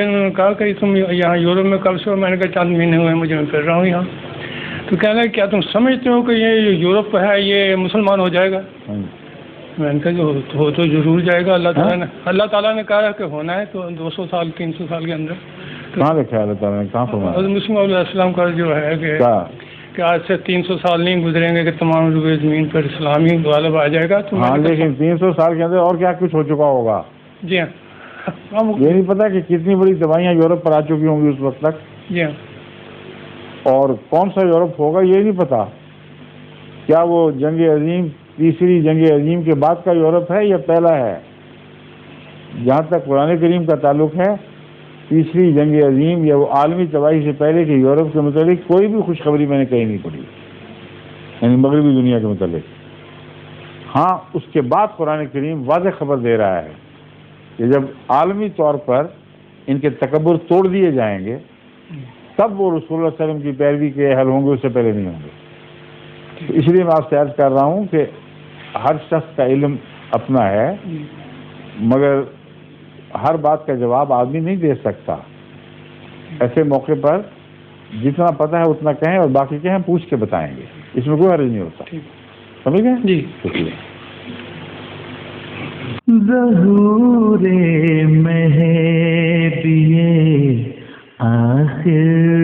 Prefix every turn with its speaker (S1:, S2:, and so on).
S1: انہوں نے کہا کہ تم یہاں یورپ میں کب سے ہو؟ میں نے کہا 4 مہینے ہوئے مجھے، میں پھر رہا ہوں یہاں. تو کہنے لگے کیا تم سمجھتے ہو کہ یہ یورپ ہے یہ مسلمان ہو جائے گا؟ میں نے کہا جو ہو تو ضرور جائے گا. اللہ تعالیٰ نے کہا کہ ہونا ہے تو 200 سال 300 سال کے اندر.
S2: کہاں لکھا ہے اللہ تعالیٰ نے، کہاں فرمایا؟
S1: حضرت مسلم علیہ السلام کا جو ہے کہ آج سے 300 سال نہیں گزریں گے کہ تمام روئے زمین پر اسلامی غالب آ جائے گا.
S2: ہاں لیکن 300 سال کے اندر اور کیا کچھ ہو چکا ہوگا.
S1: جی ہاں.
S2: یہ نہیں پتا کہ کتنی بڑی دوائیاں یورپ پر آ چکی ہوں گی اس وقت تک.
S1: جی ہاں.
S2: اور کون سا یورپ ہوگا یہ نہیں پتا. کیا وہ جنگ عظیم، تیسری جنگ عظیم کے بعد کا یورپ ہے یا پہلا ہے؟ جہاں تک قرآن کریم کا تعلق ہے، تیسری جنگ عظیم یا وہ عالمی تباہی سے پہلے کے یورپ کے متعلق کوئی بھی خوشخبری میں نے کہیں نہیں پڑھی، یعنی مغربی دنیا کے متعلق. ہاں اس کے بعد قرآن کریم واضح خبر دے رہا ہے کہ جب عالمی طور پر ان کے تکبر توڑ دیے جائیں گے تب وہ رسول اللہ صلی اللہ علیہ وسلم کی پیروی کے اہل ہوں گے، اس سے پہلے نہیں ہوں گے. تو اس لیے میں آپ سے عرض کر رہا ہوں کہ ہر شخص کا علم اپنا ہے، مگر ہر بات کا جواب آدمی نہیں دے سکتا. ایسے موقع پر جتنا پتہ ہے اتنا کہیں اور باقی کہیں پوچھ کے بتائیں گے، اس میں کوئی حرج نہیں ہوتا. سمجھ گئے؟
S1: جی.
S3: ظہور مہدی آخر